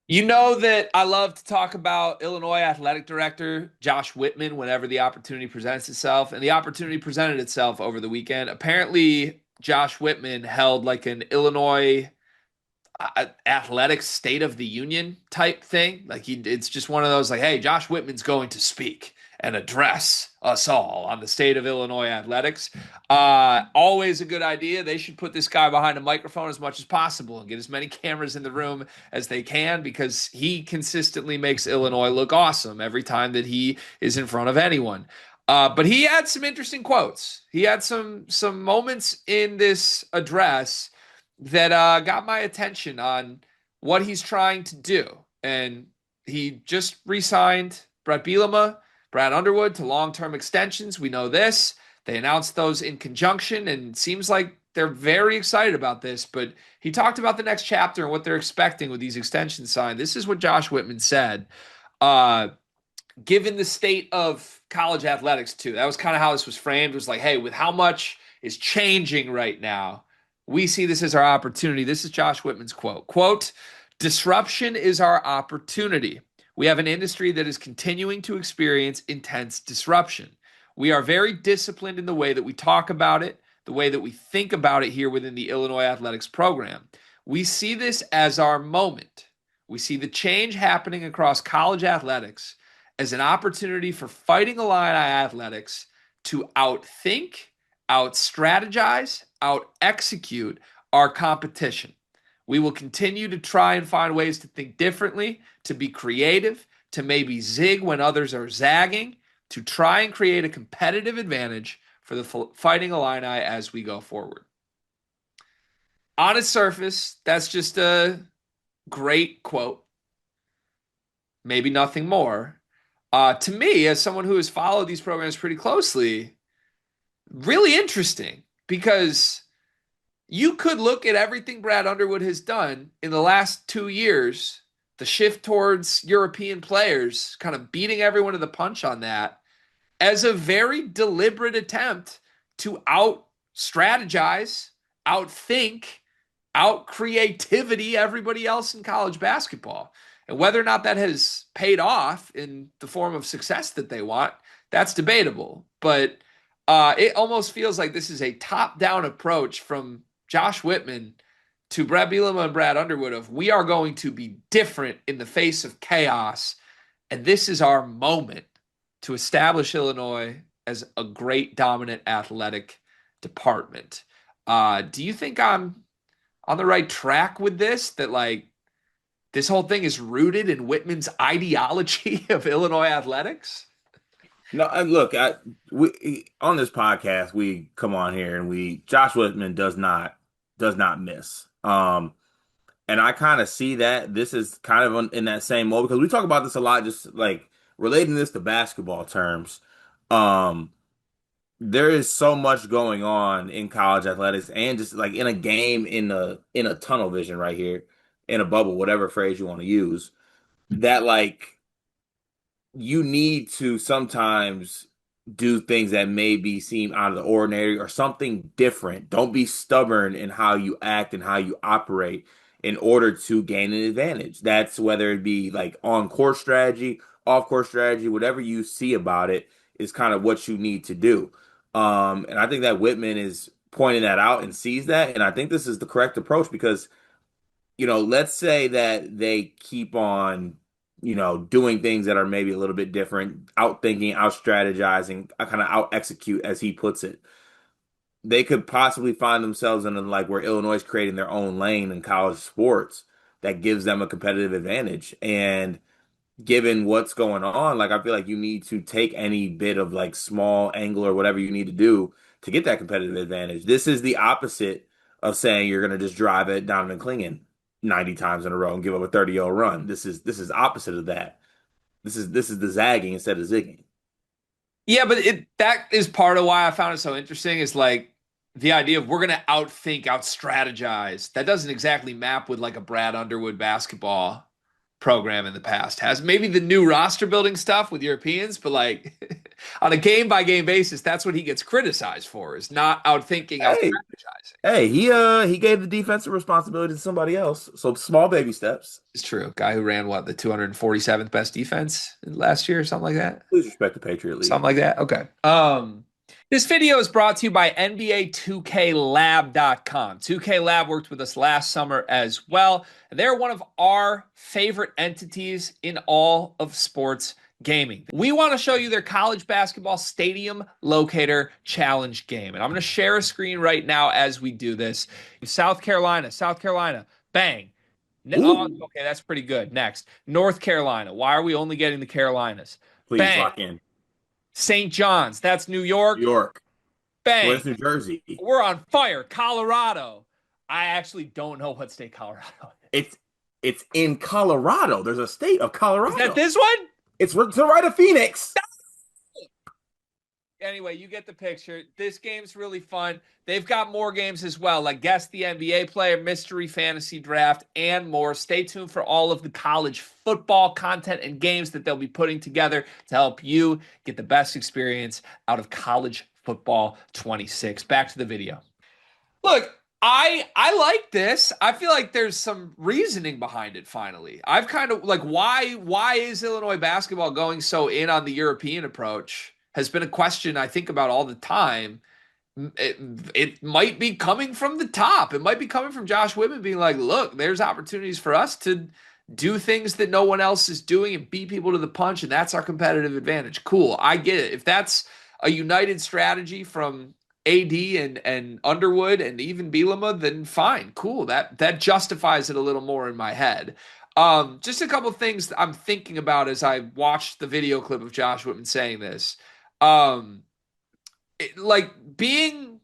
You know that I love to talk about Illinois athletic director Josh Whitman whenever the opportunity presents itself, and the opportunity presented itself over the weekend. Apparently, Josh Whitman held like an Illinois athletics state of the union type thing. It's just one of those like, hey, Josh Whitman's going to speak and address us all on the state of Illinois athletics. Always a good idea. They should put this guy behind a microphone as much as possible and get as many cameras in the room as they can because he consistently makes Illinois look awesome every time that he is in front of anyone. But he had some interesting quotes. He had some moments in this address that got my attention on what he's trying to do. And he just re-signed Brett Bielema, Brad Underwood to long-term extensions. We know this. They announced those in conjunction, and it seems like they're very excited about this. But he talked about the next chapter and what they're expecting with these extensions signed. This is what Josh Whitman said. Uh, Given the state of college athletics, too, that was kind of how this was framed. It was like, hey, with how much is changing right now, we see this as our opportunity. This is Josh Whitman's quote, disruption is our opportunity. We have an industry that is continuing to experience intense disruption. We are very disciplined in the way that we talk about it, the way that we think about it here within the Illinois athletics program. We see this as our moment. We see the change happening across college athletics as an opportunity for Fighting Illini athletics to outthink, out strategize, out execute our competition. We will continue to try and find ways to think differently, to be creative, to maybe zig when others are zagging, to try and create a competitive advantage for the Fighting Illini as we go forward. On its surface, that's just a great quote, maybe nothing more. To me, as someone who has followed these programs pretty closely, really interesting because you could look at everything Brad Underwood has done in the last 2 years, the shift towards European players, kind of beating everyone to the punch on that, as a very deliberate attempt to out strategize, outthink, out creativity everybody else in college basketball. And whether or not that has paid off in the form of success that they want, that's debatable. But it almost feels like this is a top-down approach from Josh Whitman to Brad Bielema and Brad Underwood of we are going to be different in the face of chaos, and this is our moment to establish Illinois as a great dominant athletic department. Do you think I'm on the right track with this? That like this whole thing is rooted in Whitman's ideology of Illinois athletics? No, look, we on this podcast we come on here and we Josh Whitman does not miss. And I kind of see that this is kind of in that same mode because we talk about this a lot, just like relating this to basketball terms. Um, there is so much going on in college athletics and just like in a game in a tunnel vision right here in a bubble, whatever phrase you want to use, that like you need to sometimes do things that maybe seem out of the ordinary or something different. Don't be stubborn in how you act and how you operate in order to gain an advantage. That's whether it be like on court strategy, off court strategy, whatever you see about it is kind of what you need to do. And I think that Whitman is pointing that out and sees that. And I think this is the correct approach because let's say that they keep on, doing things that are maybe a little bit different, out thinking, out strategizing, kind of out execute, as he puts it. They could possibly find themselves in like where Illinois is creating their own lane in college sports that gives them a competitive advantage. And given what's going on, like I feel like you need to take any bit of like small angle or whatever you need to do to get that competitive advantage. This is the opposite of saying you're going to just drive at Donovan Clingan 90 times in a row and give up a 30-0 run. This is opposite of that. This is the zagging instead of zigging. Yeah, but that is part of why I found it so interesting is like the idea of we're going to outthink, out strategize. That doesn't exactly map with like a Brad Underwood basketball program in the past has. Maybe the new roster building stuff with Europeans, but like on a game by game basis, that's what he gets criticized for, is not outthinking, out Hey, strategizing. hey, he gave the defensive responsibility to somebody else. So small baby steps. It's true. Guy who ran what, the 247th best defense last year, or something like that. Please respect the Patriot Something League. like that. Okay. This video is brought to you by NBA 2KLab.com. 2K Lab worked with us last summer as well. And they're one of our favorite entities in all of sports gaming. We want to show you their college basketball stadium locator challenge game. And I'm going to share a screen right now as we do this. South Carolina, bang. Oh, Ooh, okay, that's pretty good. Next, North Carolina. Why are we only getting the Carolinas? please Bang. lock in. St. John's. That's New New York. York. Well, Bang. that's New Jersey. We're on fire. Colorado. I actually don't know what state Colorado is. It's it's in Colorado. There's a state of Is that Colorado. this one? It's to the right of Phoenix. Anyway, you get the picture. This game's really fun. They've got more games as well, like Guess the NBA Player, Mystery Fantasy Draft, and more. Stay tuned for all of the college football content and games that they'll be putting together to help you get the best experience out of college football 26. Back to the video. Look, I like this. I feel like there's some reasoning behind it finally. I've kind of like why is Illinois basketball going so in on the European approach has been a question I think about all the time. It, it might be coming from the top. It might be coming from Josh Whitman being like, look, there's opportunities for us to do things that no one else is doing and beat people to the punch, and that's our competitive advantage. Cool. I get it. If that's a united strategy from AD and Underwood and even Bielema, then fine, cool. That justifies it a little more in my head. Just a couple things I'm thinking about as I watched the video clip of Josh Whitman saying this. Um, like being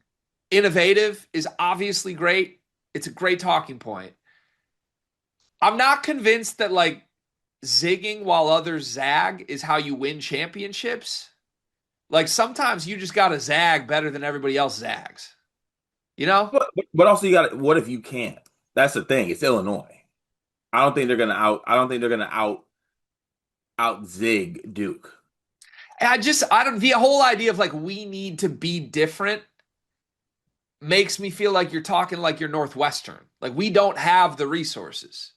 innovative is obviously great. It's a great talking point. I'm not convinced that like zigging while others zag is how you win championships. Like sometimes you just got to zag better than everybody else zags. You know? But also you got what if you can't? That's the thing. It's Illinois. I don't think they're gonna out zig Duke. I don't, the whole idea of like we need to be different makes me feel like you're talking like you're Northwestern. Like we don't have the resources.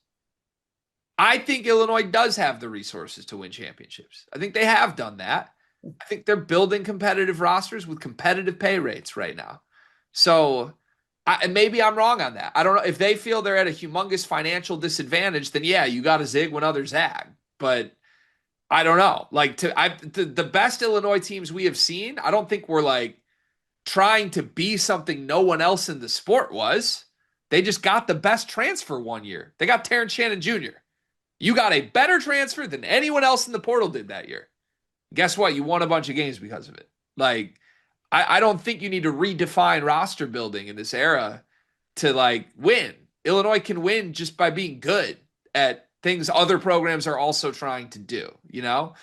I think Illinois does have the resources to win championships. I think they have done that. I think they're building competitive rosters with competitive pay rates right now. So maybe I'm wrong on that. I don't know. If they feel they're at a humongous financial disadvantage, then yeah, you got to zig when others zag. But I don't know. Like the best Illinois teams we have seen, I don't think we're like trying to be something no one else in the sport was. They just got the best transfer one year. They got Terrence Shannon Jr. You got a better transfer than anyone else in the portal did that year. Guess what? You won a bunch of games because of it. Like, I don't think you need to redefine roster building in this era to like win. Illinois can win just by being good at things other programs are also trying to do, you know?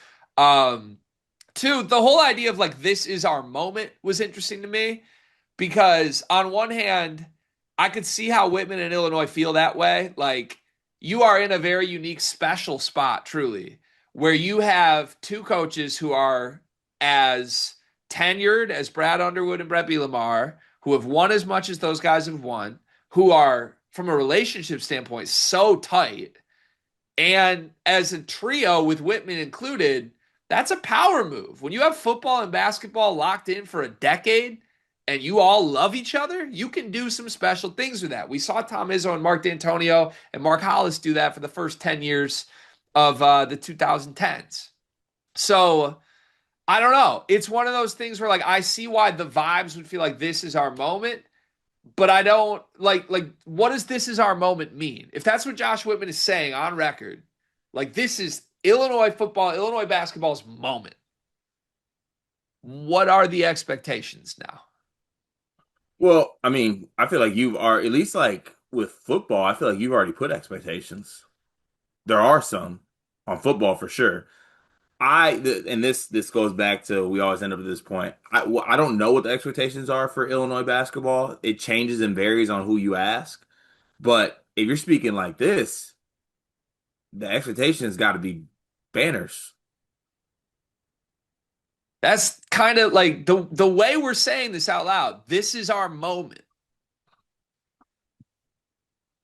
Two, the whole idea of like this is our moment was interesting to me because on one hand, I could see how Whitman and Illinois feel that way. Like you are in a very unique, special spot, truly, where you have two coaches who are as tenured as Brad Underwood and Brett Bielema, who have won as much as those guys have won, who are, from a relationship standpoint, so tight. And as a trio with Whitman included, that's a power move. When you have football and basketball locked in for a decade and you all love each other, you can do some special things with that. We saw Tom Izzo and Mark D'Antonio and Mark Hollis do that for the first 10 years of the 2010s. So I don't know. It's one of those things where like I see why the vibes would feel like this is our moment, but I don't like what does this is our moment mean? If that's what Josh Whitman is saying on record, like this is Illinois football, Illinois basketball's moment. What are the expectations now? Well, I mean, I feel like you are at least like with football, I feel like you've already put expectations. There are some on football for sure. And this goes back to we always end up at this point. I don't know what the expectations are for Illinois basketball. It changes and varies on who you ask. But if you're speaking like this, the expectation's got to be banners. That's kind of like the way we're saying this out loud. This is our moment.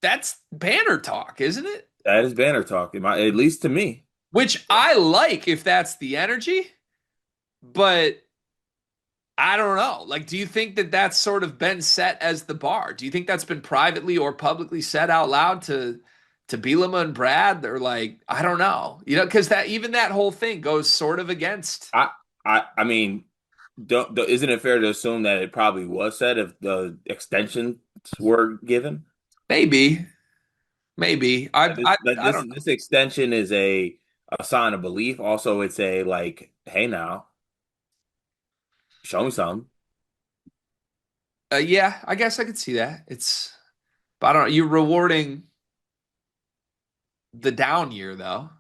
That's banner talk, isn't it? That is banner talk, at least to me. Which I like if that's the energy, but I don't know. Like, do you think that that's sort of been set as the bar? Do you think that's been privately or publicly said out loud to Bielema and Brad? They're like, I don't know, because that even that whole thing goes sort of against. I I mean, isn't it fair to assume that it probably was said if the extensions were given? Maybe, maybe. I don't know. This extension is a sign of belief. Also, it's a like, hey now, show me some. Yeah, I guess I could see that. But I don't know. You're rewarding the down year though.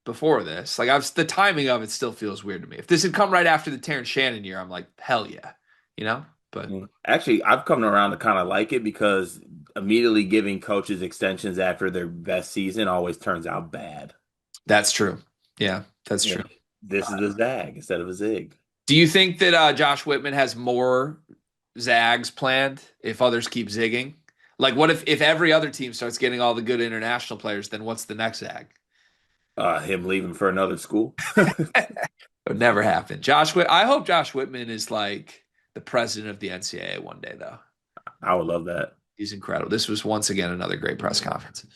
Before this, like the timing of it still feels weird to me. If this had come right after the Terrence Shannon year, I'm like, hell yeah, you know. But Actually, I've come around to kind of like it because immediately giving coaches extensions after their best season always turns out bad. that's true. Yeah, that's Yeah. true. This is a zag instead of a zig. Do you think that Josh Whitman has more zags planned if others keep zigging? Like, what if every other team starts getting all the good international players? Then what's the next zag? Him leaving for another school. It would never happen. I hope Josh Whitman is like the president of the NCAA one day, though. I would love that. He's incredible. This was once again another great press conference.